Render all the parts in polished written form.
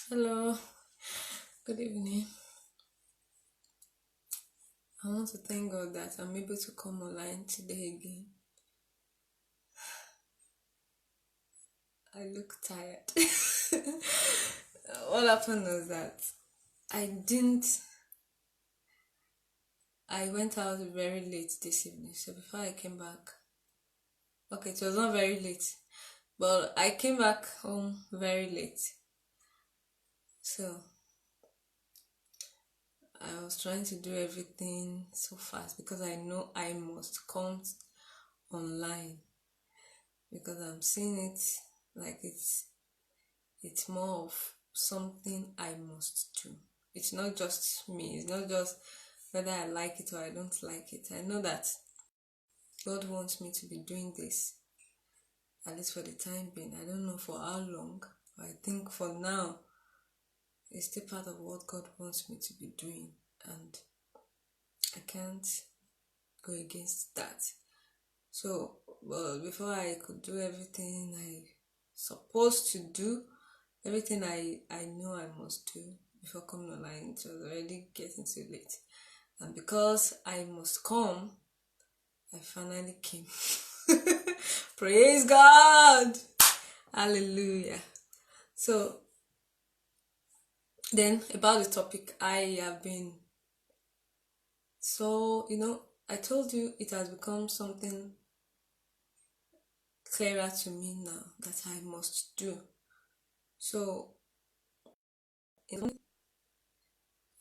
Hello, good evening. I want to thank God that I'm able to come online today again. I look tired. What happened was that I didn't, I went out very late this evening. So before I came back, okay, it was not very late, but I came back home very late. So I was trying to do everything so fast because I know I must come online because I'm seeing it like it's more of something I must do. It's not just me, it's not just whether I like it or I don't like it. I know that God wants me to be doing this, at least for the time being. I don't know for how long, but I think for now, it's still part of what God wants me to be doing, and I can't go against that. So, well, before I could do everything I supposed to do, everything I know I must do before coming online, it was already getting too late. And because I must come, I finally came. Praise God! Hallelujah. So, then about the topic, I have been I told you it has become something clearer to me now that I must do. So, I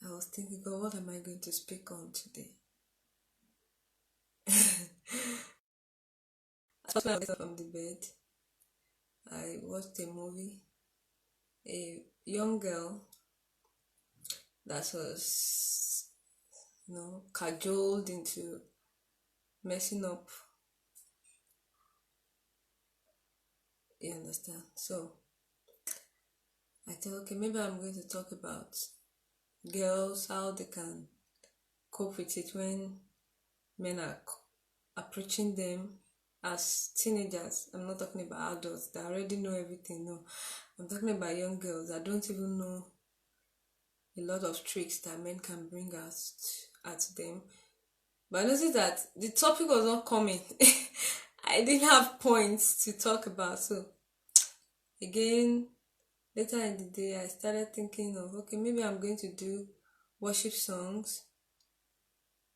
was thinking, God, what am I going to speak on today? I was up from the bed. I watched a movie. A young girl that was, cajoled into messing up. You understand? So I thought, okay, maybe I'm going to talk about girls, how they can cope with it when men are approaching them as teenagers. I'm not talking about adults that already know everything. No, I'm talking about young girls that don't even know a lot of tricks that men can bring out at them. But I noticed that the topic was not coming. I didn't have points to talk about. So again, later in the day, I started thinking of, okay, maybe I'm going to do worship songs.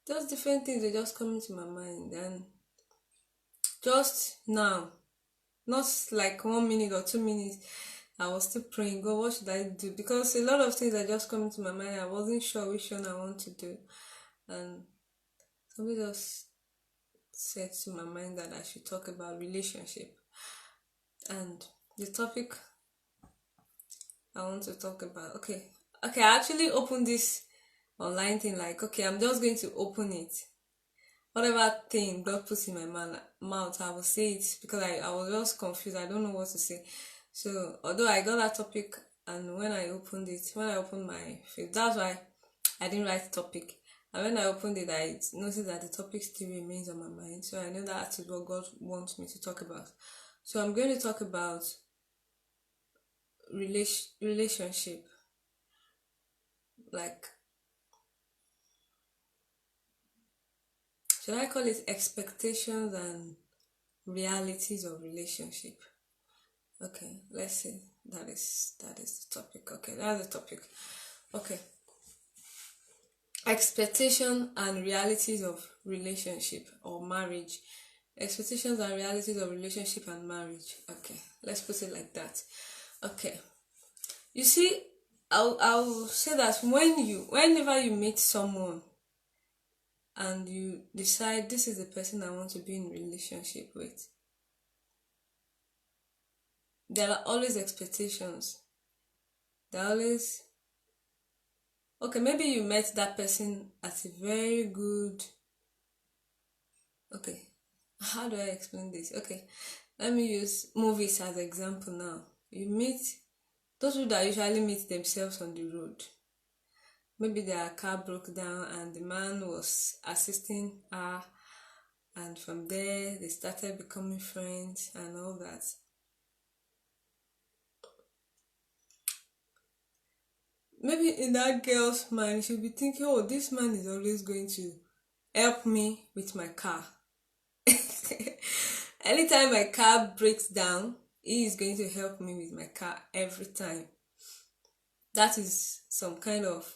Just different things they just come into my mind. And just now, not like 1 minute or 2 minutes, I was still praying, God, what should I do? Because a lot of things are just coming to my mind. I wasn't sure which one I want to do. And somebody just said to my mind that I should talk about relationship. And the topic I want to talk about, okay, I actually opened this online thing like, okay, I'm just going to open it. Whatever thing God puts in my mouth, I will say it because I was just confused. I don't know what to say. So, although I got that topic, and when I opened my face, that's why I didn't write topic. And when I opened it, I noticed that the topic still remains on my mind. So I know that is what God wants me to talk about. So I'm going to talk about relationship, like, should I call it expectations and realities of relationship? Okay, let's see. That is the topic. Okay, that's the topic. Okay. Expectation and realities of relationship or marriage. Expectations and realities of relationship and marriage. Okay, let's put it like that. Okay. You see, I'll say that whenever you meet someone and you decide this is the person I want to be in relationship with, there are always expectations. There are always, okay, maybe you met that person at a very good, okay, how do I explain this? Okay, let me use movies as example now. You meet those people that usually meet themselves on the road. Maybe their car broke down and the man was assisting her, and from there they started becoming friends and all that. maybe in that girl's mind, she'll be thinking, oh, this man is always going to help me with my car. Anytime my car breaks down, he is going to help me with my car every time. That is some kind of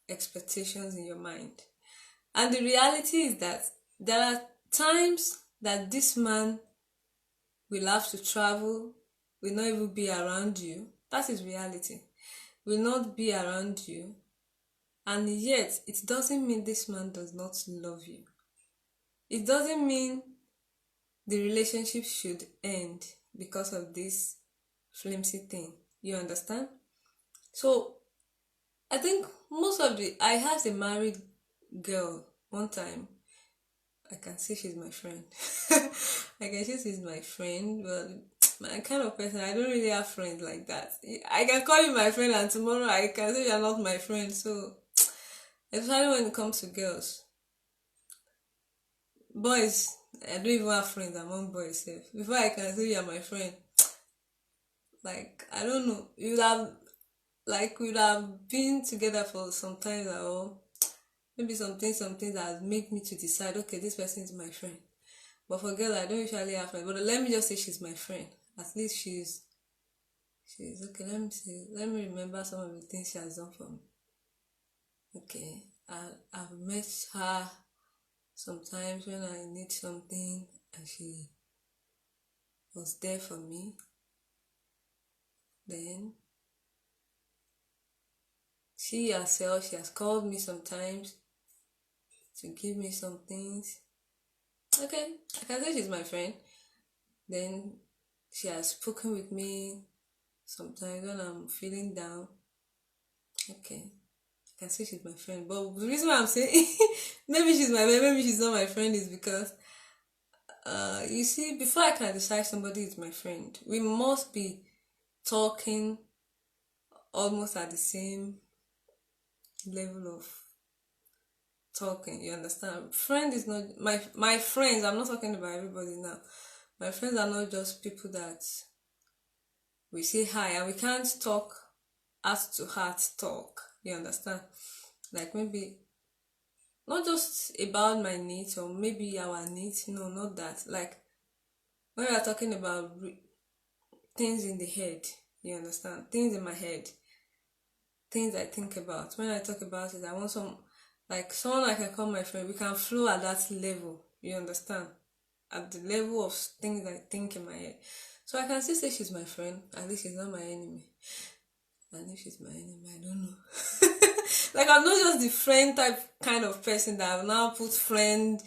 expectations in your mind. And the reality is that there are times that this man will have to travel, will not even be around you. That is reality. Will not be around you. And yet, it doesn't mean this man does not love you. It doesn't mean the relationship should end because of this flimsy thing. You understand? So, I think I had a married girl one time. I can say she's my friend. I can say she's my friend, but my kind of person, I don't really have friends like that. I can call you my friend, and tomorrow I can say you're not my friend. So, especially when it comes to girls, boys, I don't even have friends among boys. Before I can say you're my friend, like I don't know, we'd have been together for some time, or maybe something that has made me to decide, okay, this person is my friend. But for girls, I don't usually have friends. But let me just say she's my friend. At least she's okay. Let me see. Let me remember some of the things she has done for me. Okay, I've met her sometimes when I need something, and she was there for me. Then she herself, she has called me sometimes to give me some things. Okay, I can say she's my friend. Then she has spoken with me sometimes when I'm feeling down. Okay, I can say she's my friend. But the reason why I'm saying maybe she's my friend, maybe she's not my friend is because you see, before I can decide somebody is my friend, we must be talking almost at the same level of talking. You understand? Friend is not my friends. I'm not talking about everybody now. My friends are not just people that we say hi and we can't talk heart to heart talk. You understand? Like maybe not just about my needs or maybe our needs. No, not that. Like when we are talking about things in the head, you understand? Things in my head, things I think about. When I talk about it, I want someone I can call my friend. We can flow at that level. You understand? At the level of things I think in my head. So I can still say she's my friend. At least she's not my enemy. And if she's my enemy, I don't know. Like I'm not just the friend type kind of person that I've now put friend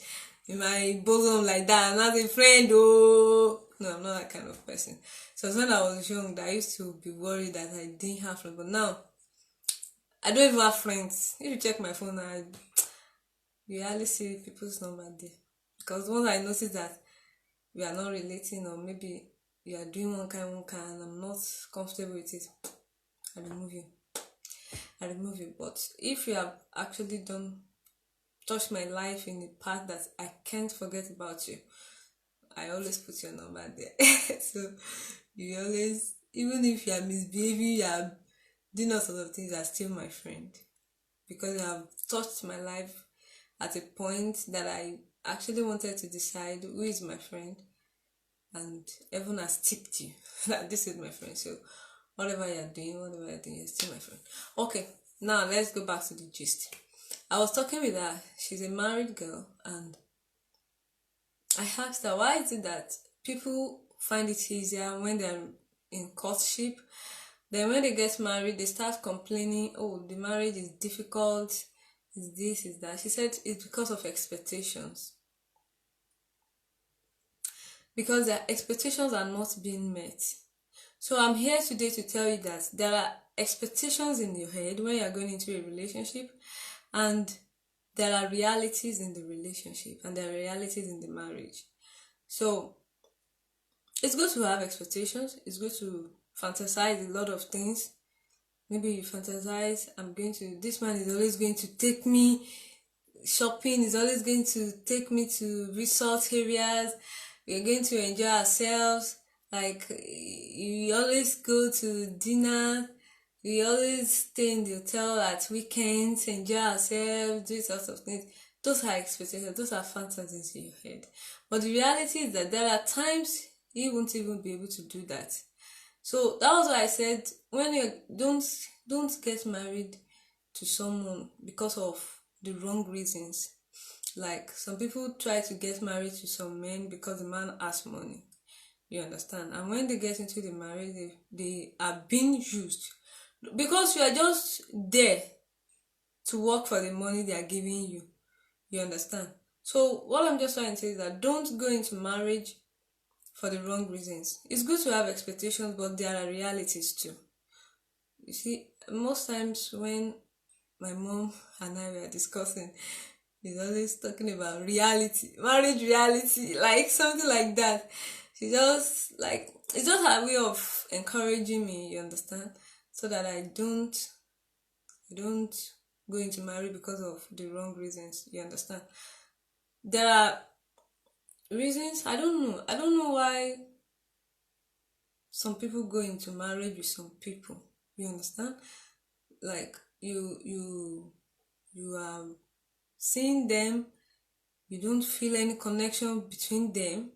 in my bosom like that. I'm not a friend, oh no, I'm not that kind of person. So when I was young, I used to be worried that I didn't have friends, but now I don't even have friends. If you check my phone, I rarely see people's number there. Because once I notice that we are not relating, or maybe you are doing one kind, and I'm not comfortable with it, I remove you. But if you have actually touched my life in the path that I can't forget about you, I always put your number there. So you always, even if you are misbehaving, you are doing all sorts of things, you are still my friend. Because you have touched my life at a point that I actually wanted to decide who is my friend, and everyone has tipped you that this is my friend. So whatever you're doing, you're still my friend. Okay, now let's go back to the gist. I was talking with her. She's a married girl, and I asked her, why is it that people find it easier when they're in courtship? Then when they get married, they start complaining, oh, the marriage is difficult, is this, is that. She said it's because of expectations. Because their expectations are not being met. So I'm here today to tell you that there are expectations in your head when you're going into a relationship, and there are realities in the relationship, and there are realities in the marriage. So it's good to have expectations. It's good to fantasize a lot of things. Maybe you fantasize, this man is always going to take me shopping, is always going to take me to resort areas, we're going to enjoy ourselves, like you always go to dinner, We always stay in the hotel at weekends, enjoy ourselves, do sorts of things. Those are expectations, those are fantasies in your head. But the reality is that there are times you won't even be able to do that. So that was why I said, when you don't get married to someone because of the wrong reasons. Like, some people try to get married to some men because the man has money. You understand? And when they get into the marriage, they are being used because you are just there to work for the money they are giving you. You understand? So what I'm just trying to say is that don't go into marriage for the wrong reasons. It's good to have expectations, but there are realities too. You see, most times when my mom and I were discussing, she's always talking about reality, marriage reality, like something like that. She just like, it's just her way of encouraging me, you understand? So that I don't go into marriage because of the wrong reasons, you understand? There are reasons, I don't know why some people go into marriage with some people, you understand? Like, you are seeing them, you don't feel any connection between them,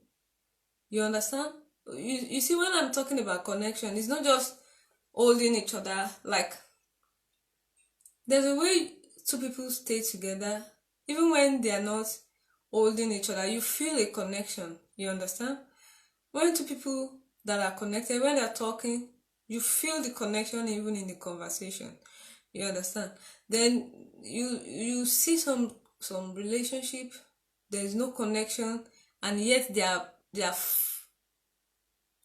you understand? You see, when I'm talking about connection, it's not just holding each other. Like, there's a way two people stay together, even when they are not holding each other, you feel a connection, you understand? When two people that are connected, when they're talking, you feel the connection even in the conversation, you understand? Then you see some relationship, there's no connection, and yet they are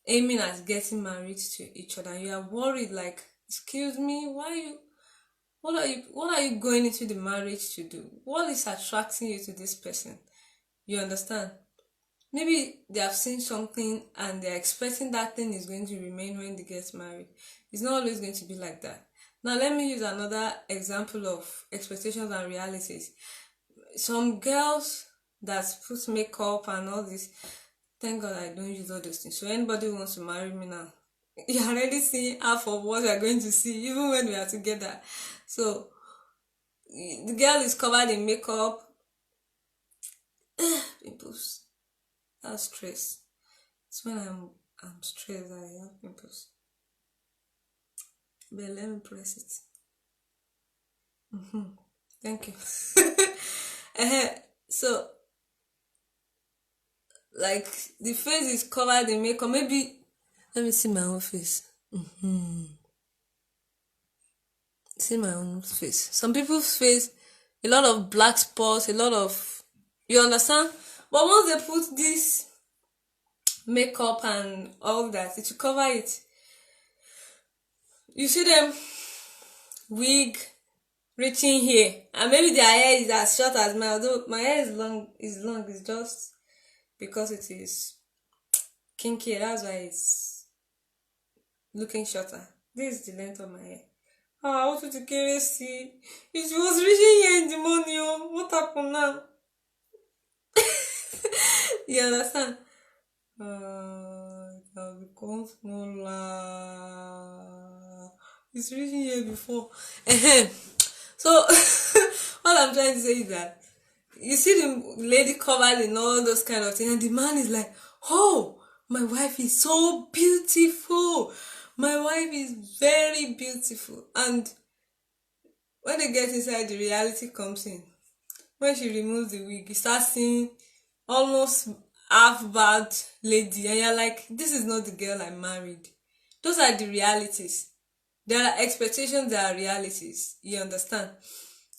aiming at getting married to each other. You are worried, like, excuse me, what are you going into the marriage to do? What is attracting you to this person? You understand? Maybe they have seen something and they're expecting that thing is going to remain when they get married. It's not always going to be like that. Now, let me use another example of expectations and realities. Some girls that put makeup and all this, thank God I don't use all those things. So anybody who wants to marry me now, you're already seeing half of what you're going to see, even when we are together. So the girl is covered in makeup, pimples. That's stress. It's when I'm stressed that I have pimples. But let me press it. Thank you. So, like, the face is covered in makeup. Maybe let me see my own face. See my own face. Some people's face, a lot of black spots, a lot of, you understand? But once they put this makeup and all that, it will cover it. You see them wig reaching here, and maybe their hair is as short as mine. Although my hair is long, it's just because it is kinky. That's why it's looking shorter. This is the length of my hair. Ah, what did you see? It was reaching here in the morning. Oh, what happened now? You understand? It has become smaller. It's reaching here before. So, what I'm trying to say is that you see the lady covered in all those kind of things, and the man is like, oh, my wife is so beautiful. My wife is very beautiful. And when they get inside, the reality comes in. When she removes the wig, you start seeing almost half bad lady, and you're like, this is not the girl I married. Those are the realities. There are expectations, there are realities. You understand?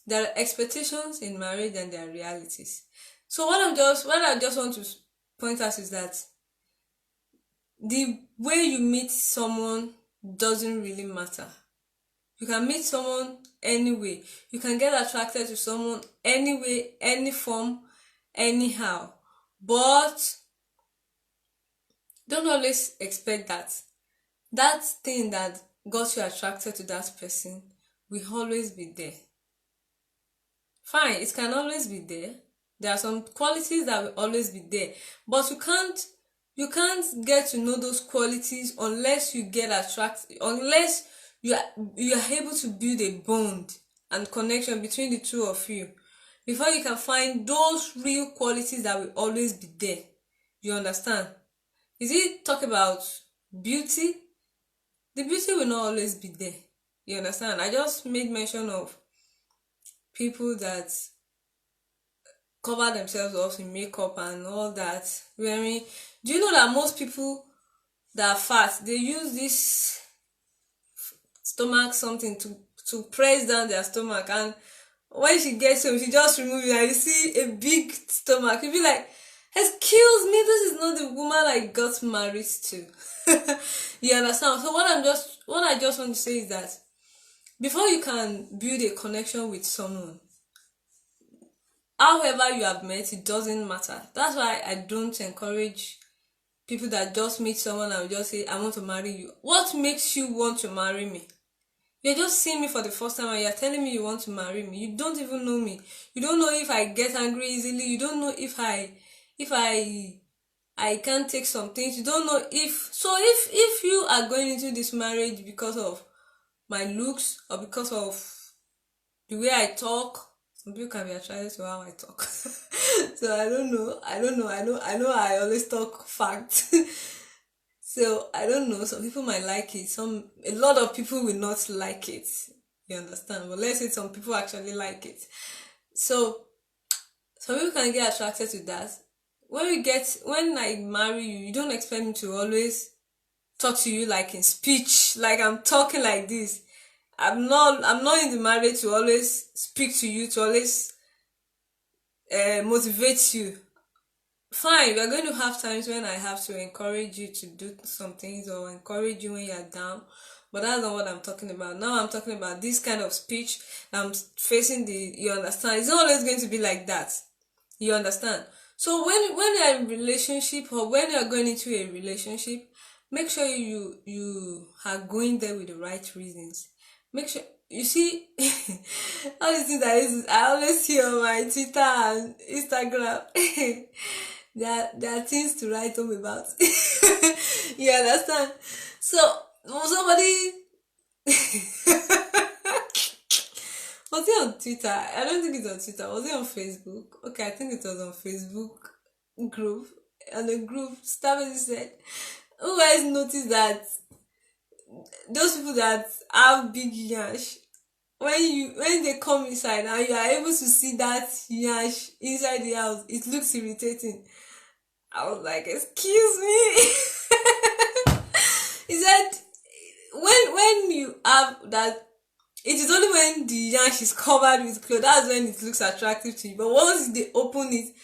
There are expectations in marriage and there are realities. So what I just want to point out is that the way you meet someone doesn't really matter. You can meet someone anyway. You can get attracted to someone anyway, any form, anyhow. But don't always expect that thing that got you attracted to that person will always be there. Fine, it can always be there. There are some qualities that will always be there, but you can't get to know those qualities unless you get attracted, unless you are you are able to build a bond and connection between the two of you before you can find those real qualities that will always be there. You understand? Is it talk about beauty? The beauty will not always be there. You understand? I just made mention of people that cover themselves up in makeup and all that. Wearing, do you know that most people that are fat, they use this stomach something to press down their stomach, and when she gets home she just remove it and you see a big stomach, you be like, excuse me, this is not the woman I got married to. You understand? So what I just want to say is that before you can build a connection with someone, however you have met, it doesn't matter. That's why I don't encourage people that just meet someone and just say, I want to marry you. What makes you want to marry me? You're just seeing me for the first time and you're telling me you want to marry me. You don't even know me. You don't know if I get angry easily. You don't know if I can't take some things. You don't know if you are going into this marriage because of my looks or because of the way I talk. Some people can be attracted to how I talk. So I don't know. I know I always talk facts. So I don't know. Some people might like it. A lot of people will not like it. You understand? But let's say some people actually like it. So some people can get attracted to that. When I marry you, you don't expect me to always talk to you like in speech, like I'm talking like this. I'm not in the marriage to always speak to you, to always motivate you. Fine, we are going to have times when I have to encourage you to do some things or encourage you when you're down, but that's not what I'm talking about. Now I'm talking about this kind of speech. I'm facing you understand? It's not always going to be like that. You understand? So when you're in a relationship or when you're going into a relationship, make sure you are going there with the right reasons. Make sure you see all these things I always see on my Twitter and Instagram. There are things to write home about. You understand? So somebody was it on Twitter? I don't think it's on Twitter. Was it on Facebook? Okay, I think it was on Facebook group. And the group started said, "Who guys noticed that those people that have big yash, when they come inside and you are able to see that yash inside the house, it looks irritating." I was like, excuse me. He said, when you have that, it is only when the yash is covered with clothes, that's when it looks attractive to you. But once they open it,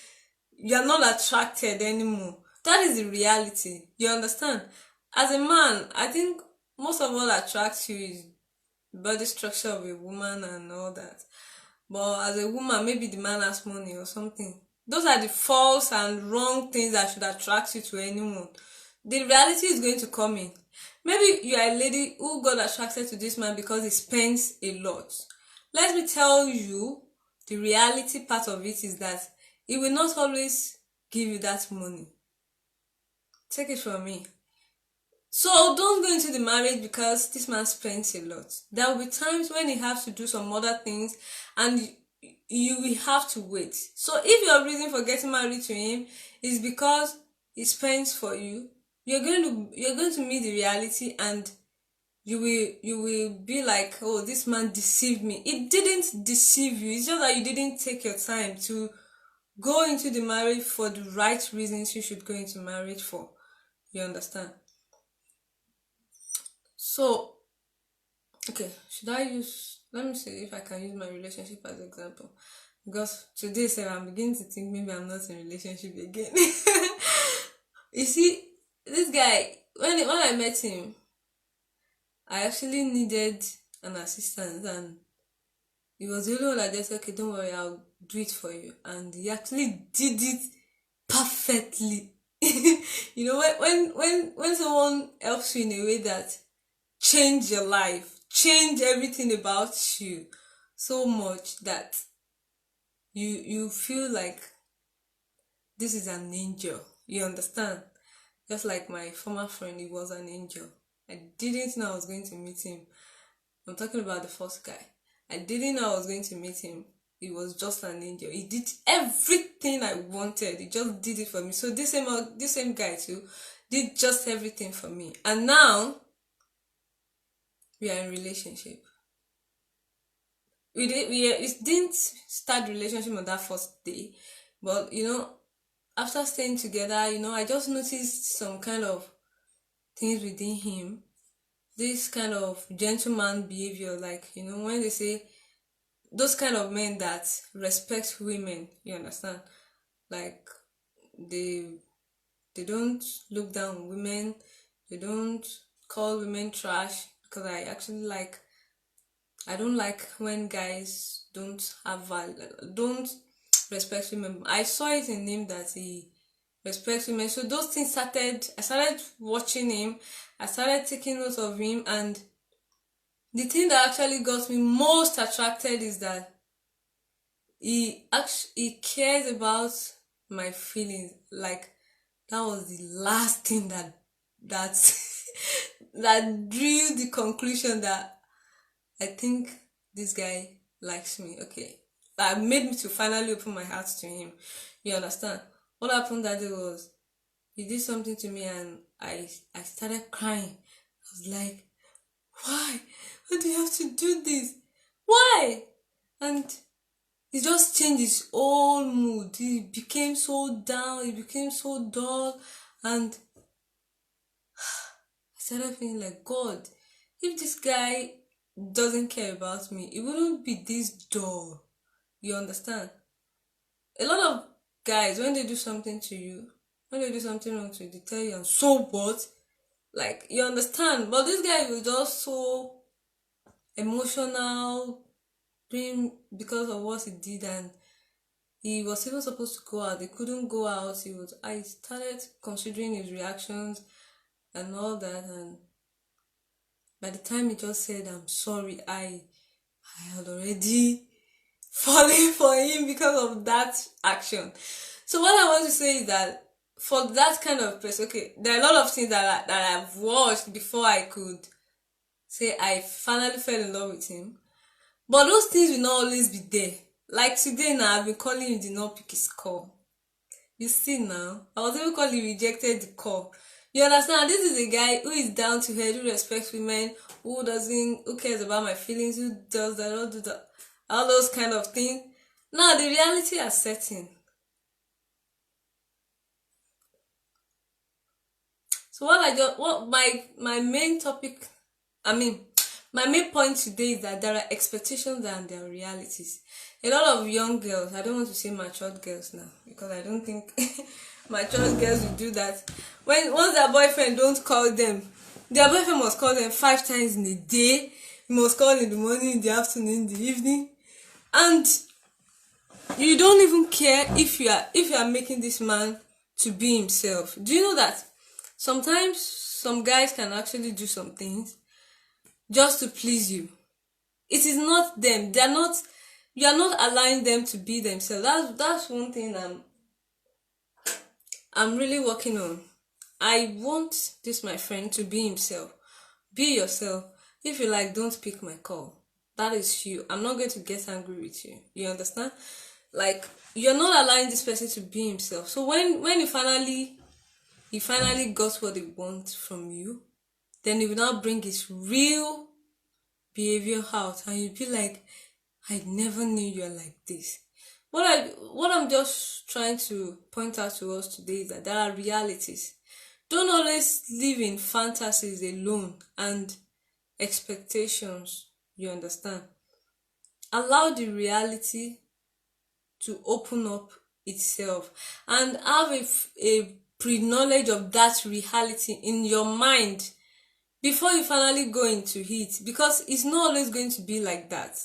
you are not attracted anymore. That is the reality. You understand? As a man, I think most of what attracts you is body structure of a woman and all that. But as a woman, maybe the man has money or something. Those are the false and wrong things that should attract you to anyone. The reality is going to come in. Maybe you are a lady who got attracted to this man because he spends a lot. Let me tell you, the reality part of it is that he will not always give you that money. Take it from me. So don't go into the marriage because this man spends a lot. There will be times when he has to do some other things and you will have to wait. So if your reason for getting married to him is because he spends for you, you're going to meet the reality and you will be like, oh, this man deceived me. It didn't deceive you. It's just that you didn't take your time to go into the marriage for the right reasons you should go into marriage for. You understand? So, okay, let me see if I can use my relationship as an example. Because today, sir, I'm beginning to think maybe I'm not in a relationship again. You see, this guy, when I met him, I actually needed an assistant, and he was the only one that just said, okay, don't worry, I'll do it for you. And he actually did it perfectly. You know, when someone helps you in a way that change your life, change everything about you so much that you feel like this is an angel. You understand? Just like my former friend, he was an angel. I didn't know I was going to meet him. I'm talking about the first guy. I didn't know I was going to meet him. He was just an angel. He did everything I wanted. He just did it for me. So this same guy too did just everything for me. And now we are in relationship. We didn't start relationship on that first day, but after staying together, I just noticed some kind of things within him. This kind of gentleman behavior, like when they say those kind of men that respect women, you understand? Like they they don't look down on women, they don't call women trash, because I don't like when guys don't have value, don't respect women. I saw it in him that he respects women. So those things I started watching him, I started taking note of him, and the thing that actually got me most attracted is that he cares about my feelings. Like that was the last thing that that drew the conclusion that I think this guy likes me. Okay. That made me to finally open my heart to him. You understand? What happened that day was he did something to me and I started crying. I was like, why? Why do you have to do this? Why? And he just changed his whole mood. He became so down, he became so dull, and I started feeling like, God, if this guy doesn't care about me, it wouldn't be this dull. You understand? A lot of guys, when they do something to you, when they do something wrong to you, they tell you, and so what? Like, you understand? But this guy was just so emotional, doing because of what he did, and he was even supposed to go out. They couldn't go out. I started considering his reactions and all that, and by the time he just said, I'm sorry, I had already fallen for him because of that action. So what I want to say is that for that kind of person, okay, there are a lot of things that I've watched before I could say I finally fell in love with him. But those things will not always be there. Like today now, I've been calling him, did not pick his call. You see now, I was even calling, he rejected the call. You understand? This is a guy who is down to earth, who respects women, who cares about my feelings, who does that, all do that, all those kind of things. Now the reality is setting. So what my main topic, my main point today is that there are expectations and there are realities. A lot of young girls, I don't want to say matured girls now, because I don't think matured girls will do that. Once their boyfriend don't call them, their boyfriend must call them 5 times in a day. He must call in the morning, in the afternoon, in the evening, and you don't even care if you are making this man to be himself. Do you know that sometimes some guys can actually do some things just to please you? It is not them. You are not allowing them to be themselves. That's one thing I'm really working on. I want this my friend to be himself. Be yourself. If you like, don't pick my call. That is you. I'm not going to get angry with you. You understand? Like, you're not allowing this person to be himself. So when he finally got what he wants from you, then he will now bring his real behavior out, and you'll be like, I never knew you're like this. What I'm just trying to point out to us today is that there are realities. Don't always live in fantasies alone and expectations. You understand? Allow the reality to open up itself, and have a pre-knowledge of that reality in your mind before you finally go into it, because it's not always going to be like that.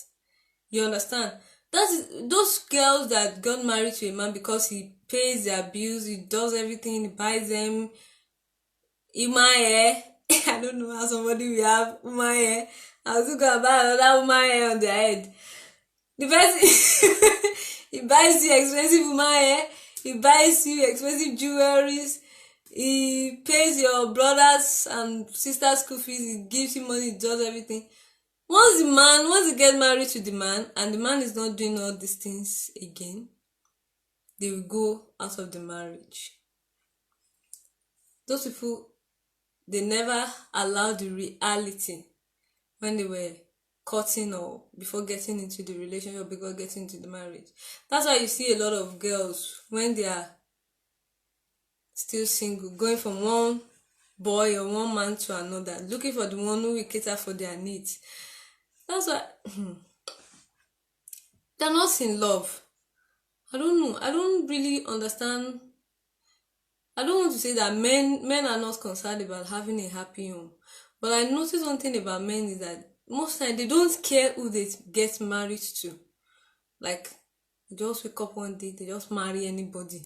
You understand? Those girls that got married to a man because he pays their bills, he does everything, he buys them Umaye. I don't know how somebody will have Umaye. I was going to buy another Umaye on their head. The person he buys you expensive Umaye, he buys you expensive jewelries, he pays your brothers and sisters school fees, he gives you money, he does everything. Once you get married to the man and the man is not doing all these things again, they will go out of the marriage. Those people, they never allow the reality when they were courting or before getting into the relationship, before getting into the marriage. That's why you see a lot of girls when they are still single, going from one boy or one man to another, looking for the one who will cater for their needs. That's why they're not in love. I don't know. I don't really understand. I don't want to say that men are not concerned about having a happy home. But I noticed one thing about men is that most time they don't care who they get married to. Like, they just wake up one day, they just marry anybody.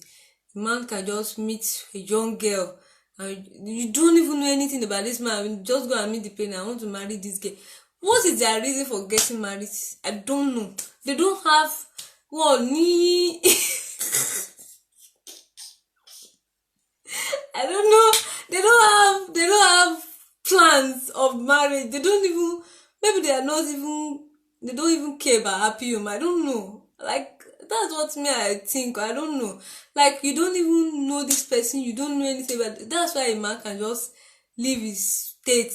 The man can just meet a young girl and you don't even know anything about this man. Just go and meet the parent. I want to marry this girl. What is their reason for getting married? I don't know. They don't have ni. I don't know. They don't have plans of marriage. They don't even, maybe they don't even care about happy home. I don't know. Like, that's what me I think. I don't know. Like, you don't even know this person. You don't know anything about it. That's why a man can just leave his state,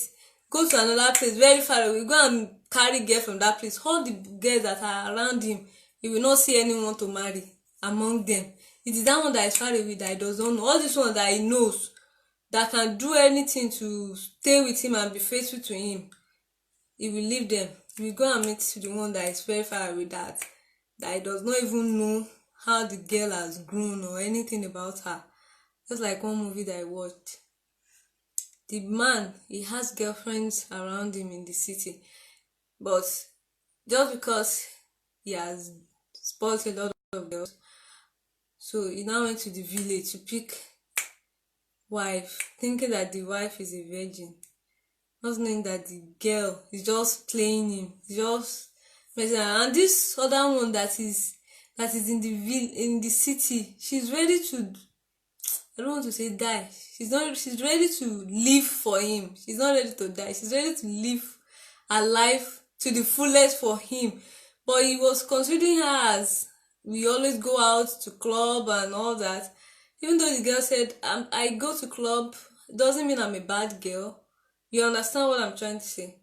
go to another place very far away, go and carry girl from that place. All the girls that are around him, he will not see anyone to marry among them. It is that one that is far away that he doesn't know. All these ones that he knows, that can do anything to stay with him and be faithful to him, he will leave them. He will go and meet the one that is very far away, that he does not even know how the girl has grown or anything about her. Just like one movie that I watched. The man, he has girlfriends around him in the city, but just because he has spoiled a lot of girls, so he now went to the village to pick wife, thinking that the wife is a virgin, not knowing that the girl is just playing him, just messing around. And this other one that is in the city, she's ready to, I don't want to say die. She's ready to live for him. She's not ready to die. She's ready to live her life to the fullest for him. But he was considering her as, we always go out to club and all that. Even though the girl said, I go to club, doesn't mean I'm a bad girl. You understand what I'm trying to say?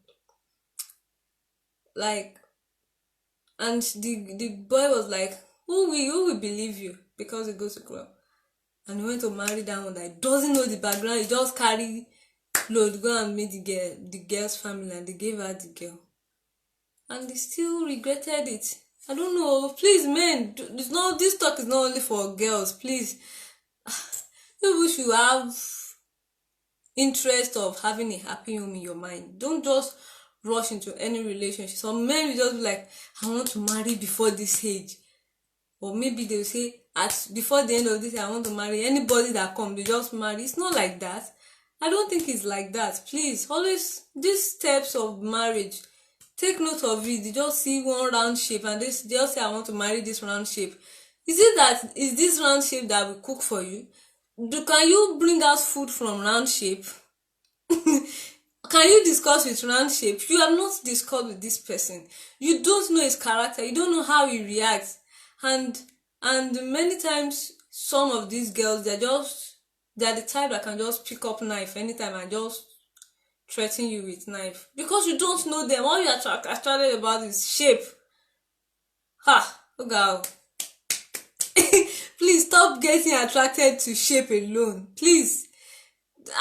Like, and the boy was like, who will believe you because you go to club? And he went to marry that one that doesn't know the background. He just carry load, go and meet the girl's family, and they gave her the girl. And they still regretted it. I don't know. Please, men, this talk is not only for girls. Please, you should have interest of having a happy home in your mind. Don't just rush into any relationship. Some men will just be like, I want to marry before this age. Or maybe they'll say, before the end of this year, I want to marry anybody that comes. They just marry. It's not like that. I don't think it's like that. Please, always, these steps of marriage, take note of it. They just see one round shape and they just say, I want to marry this round shape. Is this round shape that will cook for you? Can you bring out food from round shape? Can you discuss with round shape? You have not discussed with this person. You don't know his character. You don't know how he reacts. And many times, some of these girls, they're the type that can just pick up knife anytime and just threaten you with knife. Because you don't know them. All you are attracted about is shape. Oh God. Please stop getting attracted to shape alone. Please.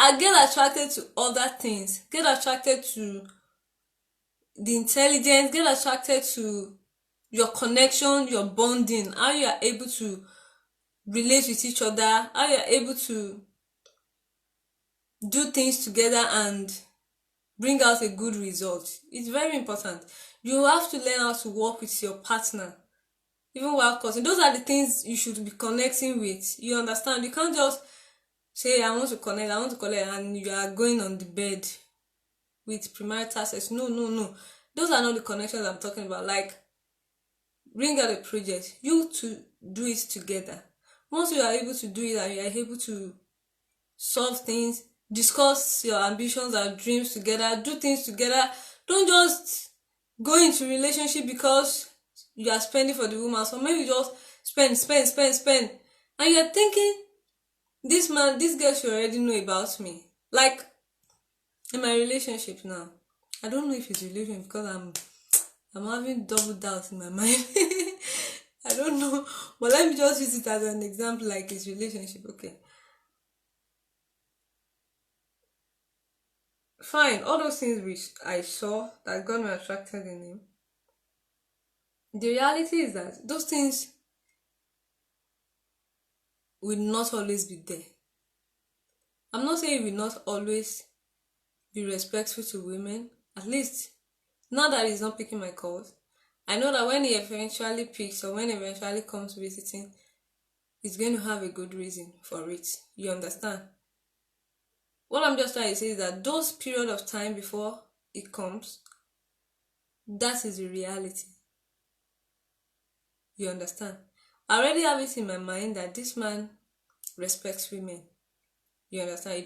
I get attracted to other things. Get attracted to the intelligence. Get attracted to your connection, your bonding, how you are able to relate with each other, how you are able to do things together and bring out a good result. It's very important. You have to learn how to work with your partner, even while cutting. Those are the things you should be connecting with. You understand? You can't just say, I want to connect, and you are going on the bed with premarital sex. No. Those are not the connections I'm talking about. Like, bring out a project. You to do it together. Once you are able to do it and you are able to solve things, discuss your ambitions and dreams together, do things together. Don't just go into relationship because you are spending for the woman. So maybe just spend, and you're thinking this man, this girl should already know about me. Like in my relationship now, I don't know if it's relationship because I'm having double doubts in my mind. I don't know, but let me just use it as an example, like his relationship. Okay, fine. All those things which I saw that got me attracted in him. The reality is that those things will not always be there. I'm not saying he will not always be respectful to women. At least now that he's not picking my calls, I know that when he eventually picks or when he eventually comes visiting, he's going to have a good reason for it. You understand? What I'm just trying to say is that those period of time before it comes, that is the reality. You understand? I already have it in my mind that this man respects women. You understand? He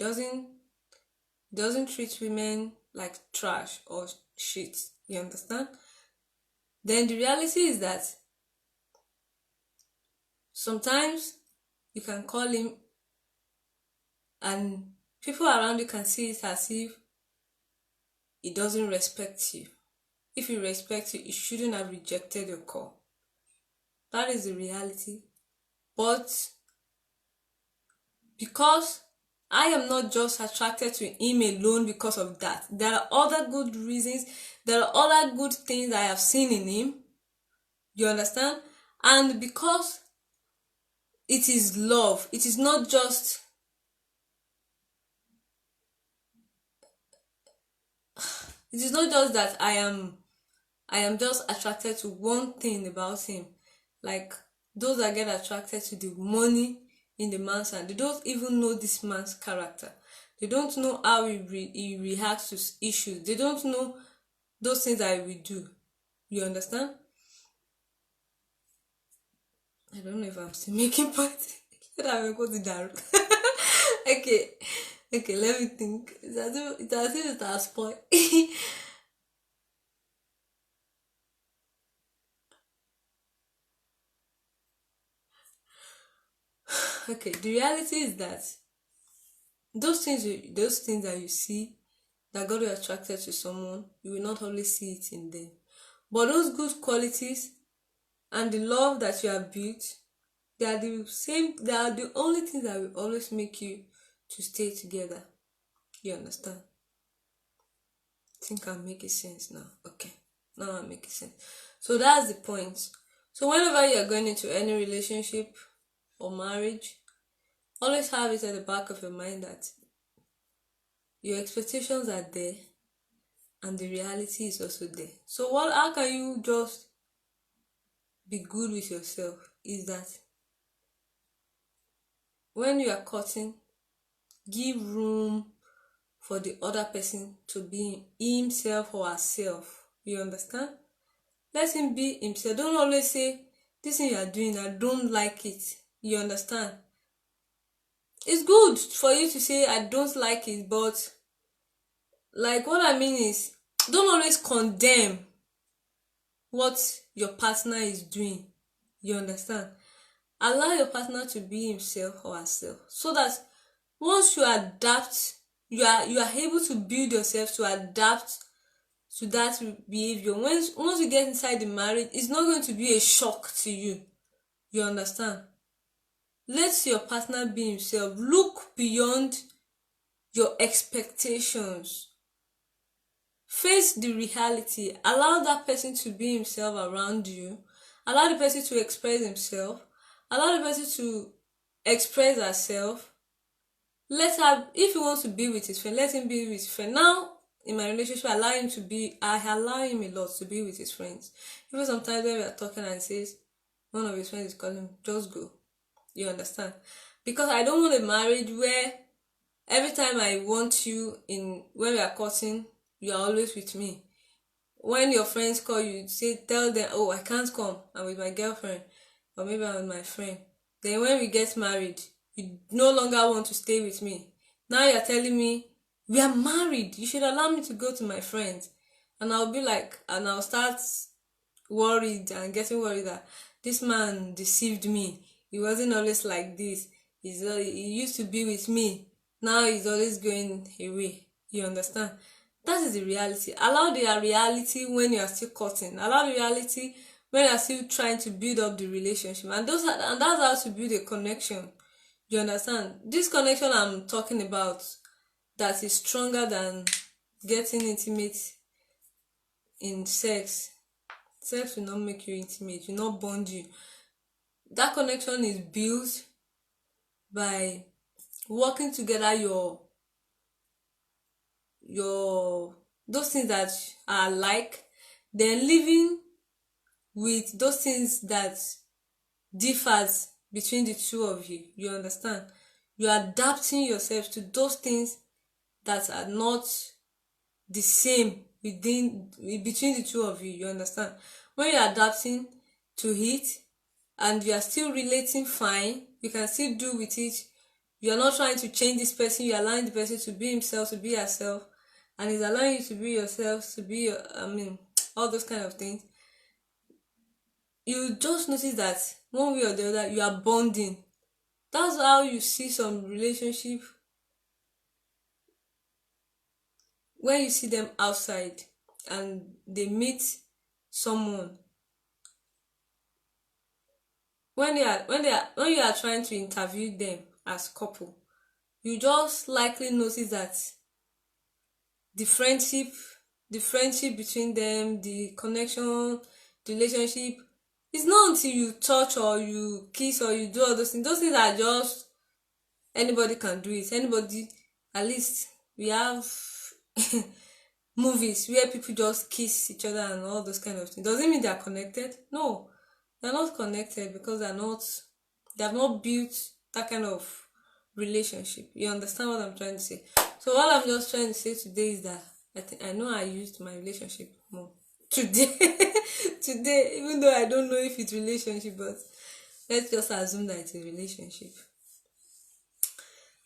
doesn't treat women like trash or shit. You understand? Then the reality is that sometimes you can call him and people around you can see it as if he doesn't respect you. If he respects you, he shouldn't have rejected your call. That is the reality. But because I am not just attracted to him alone because of that, there are other good reasons, there are other good things I have seen in him. You understand? And because it is love, it is not just that I am just attracted to one thing about him. Like those that get attracted to the money in the man's hand, they don't even know this man's character. They don't know how he reacts to issues. They don't know those things that he will do. You understand? I don't know if I'm still making points. I'm going to that. Okay. Okay, let me think. It's as if it's a spoil. Okay, the reality is that those things that you see that got you attracted to someone, you will not always see it in them. But those good qualities and the love that you have built, they are the only things that will always make you to stay together. You understand? I think I'm making sense now. Okay. Now I'm making sense. So that's the point. So whenever you're going into any relationship or marriage, always have it at the back of your mind that your expectations are there and the reality is also there. So how can you just be good with yourself is that when you are cutting, give room for the other person to be himself or herself. You understand? Let him be himself. Don't always say, this thing you are doing, I don't like it. You understand? It's good for you to say, I don't like it, but like what I mean is, don't always condemn what your partner is doing. You understand? Allow your partner to be himself or herself so that once you adapt, you are able to build yourself to adapt to that behavior. Once you get inside the marriage, it's not going to be a shock to you. You understand? Let your partner be himself. Look beyond your expectations. Face the reality. Allow that person to be himself around you. Allow the person to express himself. Allow the person to express herself. Let her, if he wants to be with his friend, let him be with his friend. Now, in my relationship, I allow him a lot to be with his friends. Even sometimes when we are talking and he says, one of his friends is calling him, just go. You understand? Because I don't want a marriage where every time I want you when we are cutting, you are always with me. When your friends call you, tell them, oh, I can't come, I'm with my girlfriend, or maybe I'm with my friend. Then when we get married, you no longer want to stay with me. Now you're telling me, we are married, you should allow me to go to my friends. And I'll be like, and I'll start worried and getting worried that this man deceived me. He wasn't always like this. He used to be with me. Now he's always going away. You understand? That is the reality. Allow the reality when you are still cutting. Allow the reality when you are still trying to build up the relationship. And that's how to build a connection. You understand? This connection I'm talking about that is stronger than getting intimate in sex. Sex will not make you intimate, will not bond you. That connection is built by working together your those things that are alike, then living with those things that differs between the two of you. You understand? You're adapting yourself to those things that are not the same between the two of you. You understand? When you're adapting to it and you are still relating fine, you can still do with it. You are not trying to change this person. You're allowing the person to be himself, to be herself, and he's allowing you to be yourself, to be all those kind of things. You just notice that one way or the other you are bonding. That's how you see some relationship when you see them outside and they meet someone. When you are trying to interview them as couple, you just likely notice that the friendship the friendship between them, the connection, the relationship, it's not until you touch or you kiss or you do all those things. Those things are just, anybody can do it. Anybody, at least we have movies where people just kiss each other and all those kind of things. Doesn't mean they are connected. No, they're not connected because they have not built that kind of relationship. You understand what I'm trying to say? So what I'm just trying to say today is that I know I used my relationship more today. Today, even though I don't know if it's relationship, but let's just assume that it's a relationship.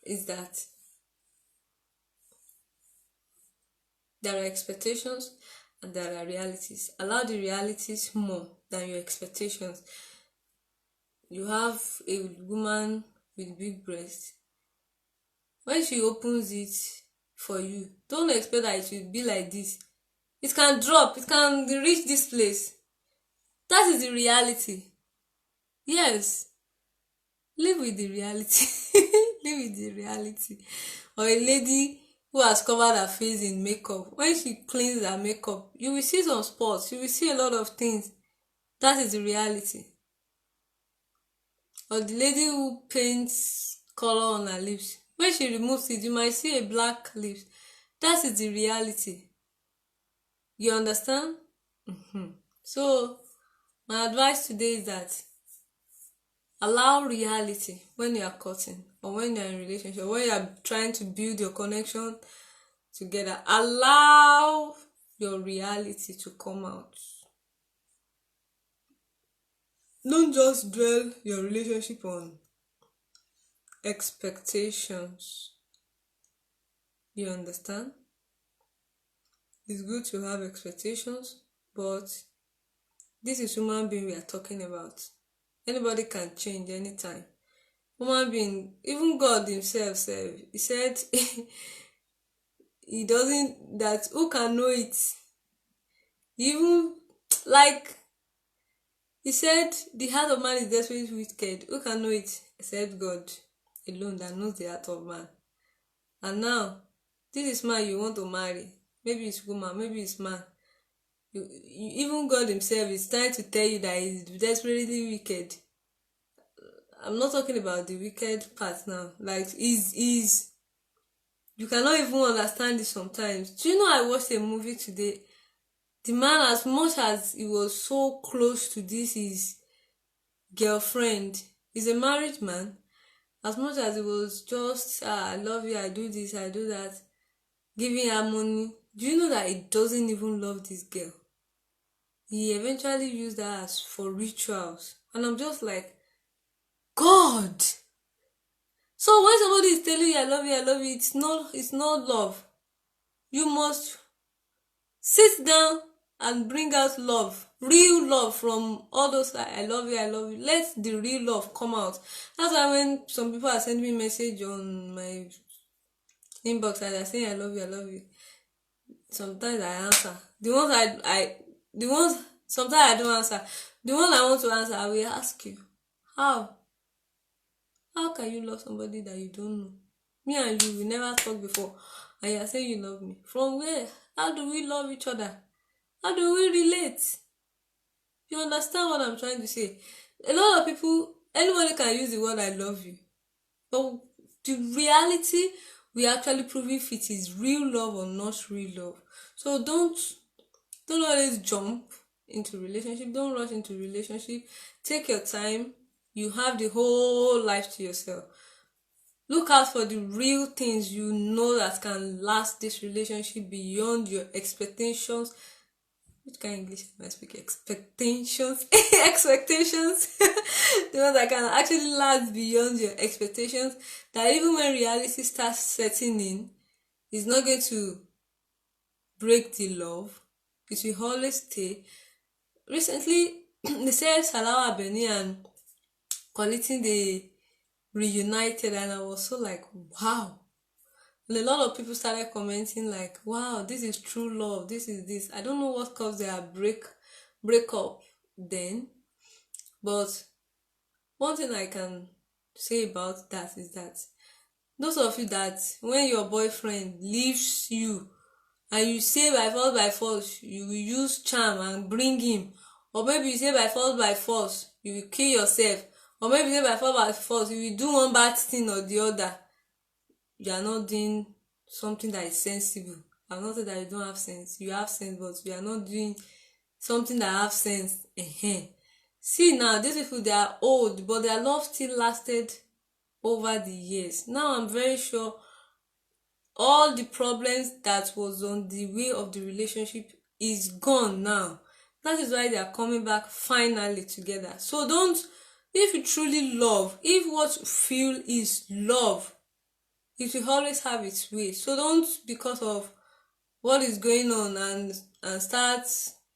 Is that there are expectations and there are realities. Allow the realities more than your expectations. You have a woman with big breasts. When she opens it for you, don't expect that it will be like this. It can drop, it can reach this place. That is the reality. Yes, live with the reality. Live with the reality. Or a lady who has covered her face in makeup, when she cleans her makeup, you will see some spots, you will see a lot of things. That is the reality. Or the lady who paints color on her lips, when she removes it, you might see a black lips. That is the reality. You understand? So my advice today is that allow reality when you are cutting or when you are in a relationship, when you are trying to build your connection together. Allow your reality to come out. Don't just dwell your relationship on expectations. You understand? It's good to have expectations, but this is human being we are talking about. Anybody can change anytime. Human being, even God himself said, he said he doesn't, that who can know it? Even like he said, the heart of man is desperately wicked. Who can know it except God alone that knows the heart of man? And now, this is man you want to marry. Maybe it's woman, maybe it's man. Even God himself is trying to tell you that he's desperately wicked. I'm not talking about the wicked part now. Like, is you cannot even understand it sometimes. Do you know I watched a movie today? The man, as much as he was so close to his girlfriend, he's a married man. As much as it was just, I love you, I do this, I do that, giving her money. Do you know that he doesn't even love this girl? He eventually used her as for rituals. And I'm just like, God! So when somebody is telling you, I love you, it's not love. You must Sit down and bring out love, real love from all those I love you, I love you. Let the real love come out. That's why when some people are sending me message on my inbox and they're saying I love you, I love you, sometimes I answer. The ones sometimes I don't answer. The ones I want to answer, I will ask you, how? How can you love somebody that you don't know? Me and you, we never talked before, and you're saying you love me. From where? How do we love each other? How do we relate? You understand what I'm trying to say? A lot of people, anybody can use the word I love you. But the reality, we actually prove if it is real love or not real love. So don't always jump into relationship. Don't rush into relationship. Take your time. You have the whole life to yourself. Look out for the real things you know that can last this relationship beyond your expectations. Which kind of English am I speaking? Expectations. Expectations. The ones that can actually last beyond your expectations. That even when reality starts setting in, it's not going to break the love. It will always stay. Recently, they said Salawa Beni and Quality they reunited, and I was so like, wow. And a lot of people started commenting like, wow, this is true love, this is this. I don't know what caused their breakup then, but one thing I can say about that is that those of you that when your boyfriend leaves you and you say by force you will use charm and bring him, or maybe you say by force you will kill yourself, or maybe you say by force you will do one bad thing or the other, you are not doing something that is sensible. I'm not saying that you don't have sense, you have sense, but you are not doing something that have sense. See now, these people, they are old, but their love still lasted over the years. Now I'm very sure all the problems that was on the way of the relationship is gone now. That is why they are coming back finally together. So don't, if you truly love, if what you feel is love, it will always have its way. So don't, because of what is going on, and start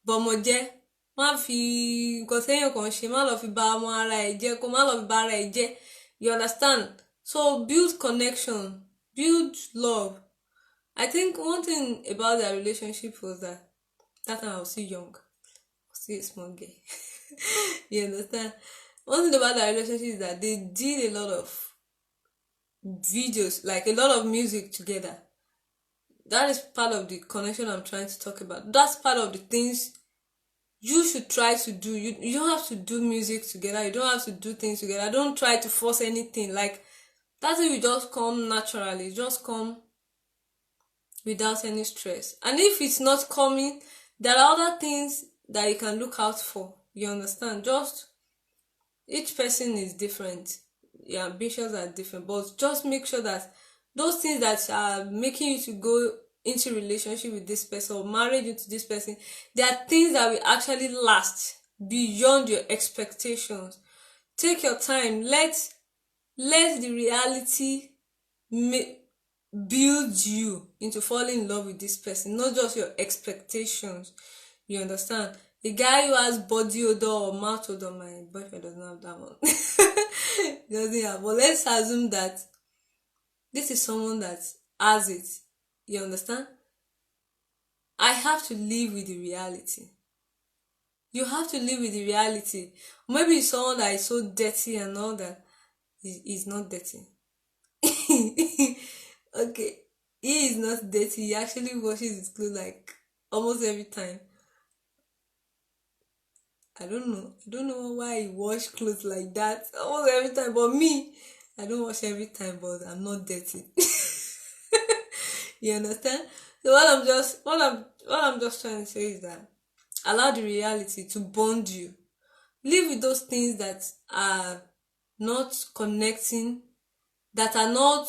bọmọjẹ. Má fi nǹkan téèyàn kan ṣe, má lọ fi ba ọmọ ara ẹ̀ jẹ́, kó má lọ fi ba ara ẹ̀ jẹ́. You understand? So build connection, build love. I think one thing about their relationship was that time I was still young, I was still a small girl. You understand? One thing about their relationship is that they did a lot of videos, like a lot of music together. That is part of the connection I'm trying to talk about. That's part of the things you should try to do. You don't have to do music together. You don't have to do things together. Don't try to force anything. Like, that's it will just come naturally. Just come without any stress. And if it's not coming, there are other things that you can look out for. You understand? Just, each person is different. Your ambitions are different. But just make sure that those things that are making you to go into relationship with this person or marriage into this person, they are things that will actually last beyond your expectations. Take your time. Let the reality build you into falling in love with this person, not just your expectations. You understand? The guy who has body odor or mouth odor, my boyfriend doesn't have that one. Doesn't have. But let's assume that this is someone that has it. You understand? I have to live with the reality. You have to live with the reality. Maybe someone that is so dirty and all that is not dirty. Okay, he is not dirty. He actually washes his clothes like almost every time. I don't know why he wash clothes like that almost every time. But me, I don't wash every time, but I'm not dirty. You understand? So what I'm just trying to say is that allow the reality to bond you. Live with those things that are not connecting, that are not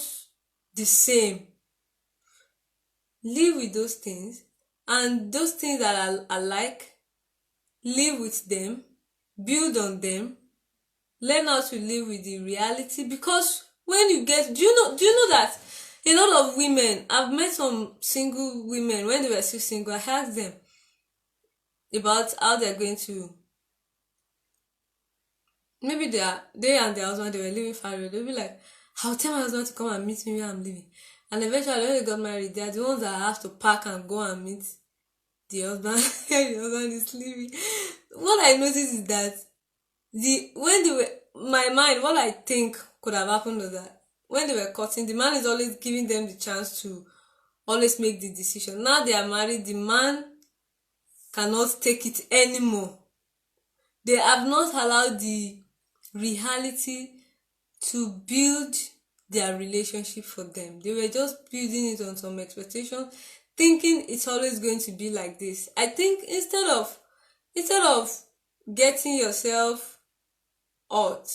the same. Live with those things, and those things that are alike, live with them, build on them, learn how to live with the reality. Because when you get, do you know that A lot of women, I've met some single women when they were still single. I asked them about how they're going to, maybe they and their husband, they were living far away. They'll be like, I'll tell my husband to come and meet me where I'm living. And eventually when they got married, they're the ones that have to pack and go and meet the husband where the husband is living. What I noticed is that when they were, my mind, what I think could have happened was that when they were cutting, the man is always giving them the chance to always make the decision. Now they are married, the man cannot take it anymore. They have not allowed the reality to build their relationship for them. They were just building it on some expectations, thinking it's always going to be like this. I think instead of getting yourself out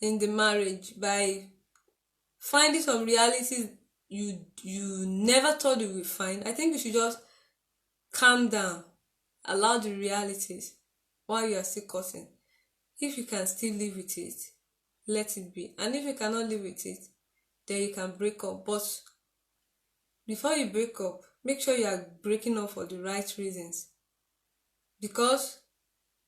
in the marriage by finding some realities you never thought you would find, I think you should just calm down, allow the realities while you are still cutting. If you can still live with it, let it be. And if you cannot live with it, then you can break up. But before you break up, make sure you are breaking up for the right reasons. Because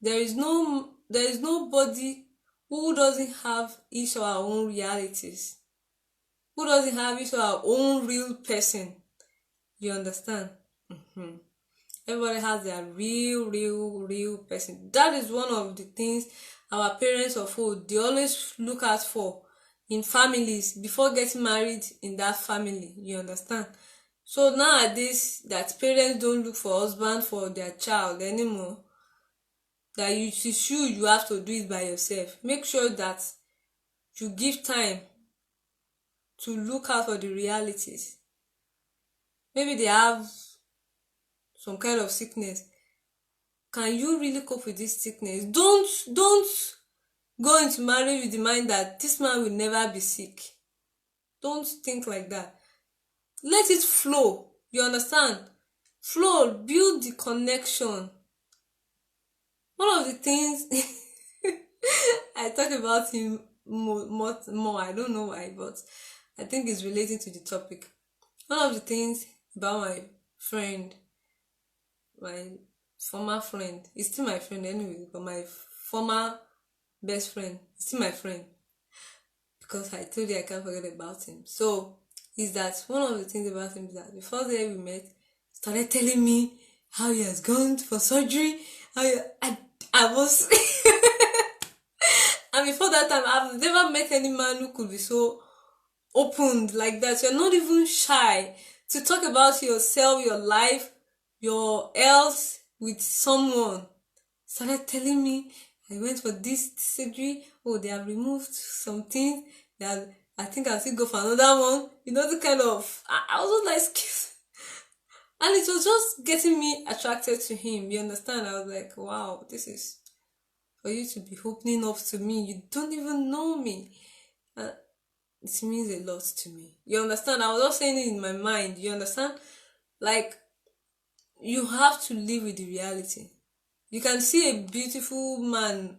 there is nobody who doesn't have his or her own realities, who doesn't have his or her own real person. You understand? Everybody has their real person. That is one of the things our parents of old, they always look out for in families before getting married in that family. You understand? So nowadays, that parents don't look for husband for their child anymore. That you have to do it by yourself. Make sure that you give time to look out for the realities. Maybe they have some kind of sickness. Can you really cope with this sickness? Don't go into marriage with the mind that this man will never be sick. Don't think like that. Let it flow. You understand? Flow, build the connection. One of the things I talk about him more. I don't know why, but I think it's relating to the topic. One of the things about my friend, my former friend, he's still my friend anyway, but my former best friend, he's still my friend, because I told you I can't forget about him. So is that one of the things about him is that the first day we met, he started telling me how he has gone for surgery. I was and before that time, I've never met any man who could be so opened like that. You're not even shy to talk about yourself, your life, your health with someone. Started telling me, I went for this surgery. Oh, they have removed some things. I think I'll still go for another one. You know, the kind of, I was like, excuse. And it was just getting me attracted to him. You understand? I was like, wow, this is for you to be opening up to me. You don't even know me. It means a lot to me. You understand? I was just saying it in my mind. You understand? Like, you have to live with the reality. You can see a beautiful man.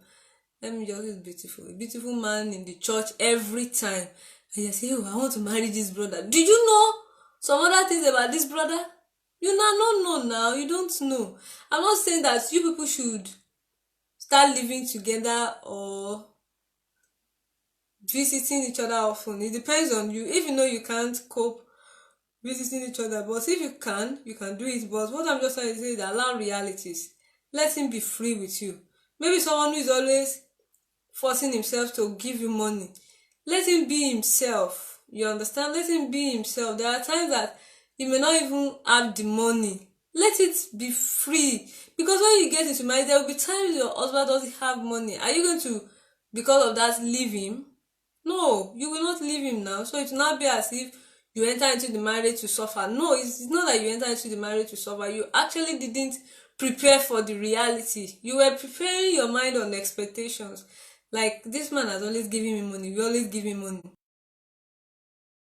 Let me just use beautiful. A beautiful man in the church every time. And you say, oh, I want to marry this brother. Did you know some other things about this brother? You don't know now. You don't know. I'm not saying that you people should start living together or visiting each other often. It depends on you. If you know you can't cope visiting each other, but if you can do it. But what I'm just trying to say is allow realities. Let him be free with you. Maybe someone who is always forcing himself to give you money. Let him be himself. You understand? Let him be himself. There are times that he may not even have the money. Let it be free. Because when you get into marriage, there will be times your husband doesn't have money. Are you going to, because of that, leave him? No, you will not leave him now. So it will not be as if you enter into the marriage to suffer. No, it's not that you enter into the marriage to suffer. You actually didn't prepare for the reality. You were preparing your mind on expectations. Like, this man has always given me money. We always give him money.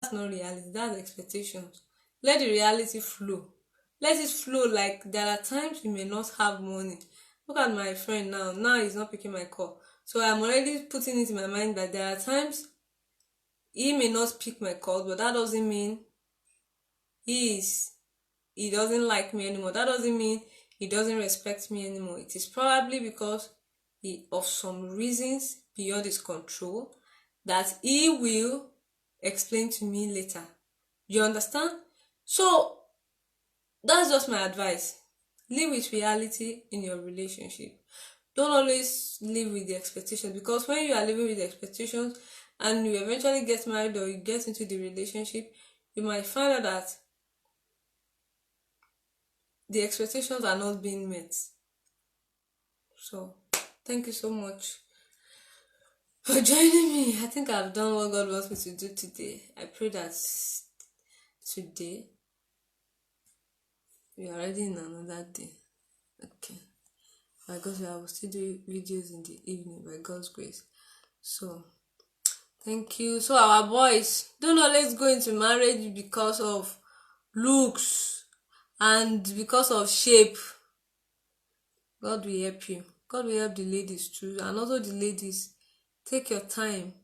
That's not reality. That's expectations. Let the reality flow. Let it flow. Like, there are times you may not have money. Look at my friend now. Now he's not picking my call. So I'm already putting it in my mind that there are times he may not pick my call, but that doesn't mean he is he doesn't like me anymore. That doesn't mean he doesn't respect me anymore. It is probably because he of some reasons beyond his control that he will explain to me later. You understand? So that's just my advice. Live with reality in your relationship. Don't always live with the expectations, because when you are living with the expectations and you eventually get married or you get into the relationship, you might find out that the expectations are not being met. So thank you so much for joining me. I think I've done what God wants me to do today. I pray that today we are already in another day. Okay. By God's will, I will still do videos in the evening by God's grace. So thank you. So our boys, don't always go into marriage because of looks and because of shape. God will help you. God will help the ladies too. And also the ladies, take your time.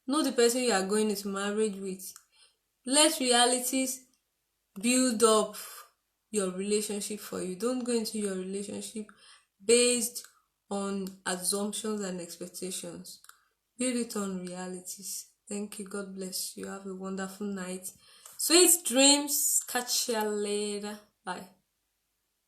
Know the person you are going into marriage with. Let realities build up your relationship for you. Don't go into your relationship based on assumptions and expectations. Build it on realities. Thank you. God bless you. Have a wonderful night. Sweet dreams. Catch you later. Bye.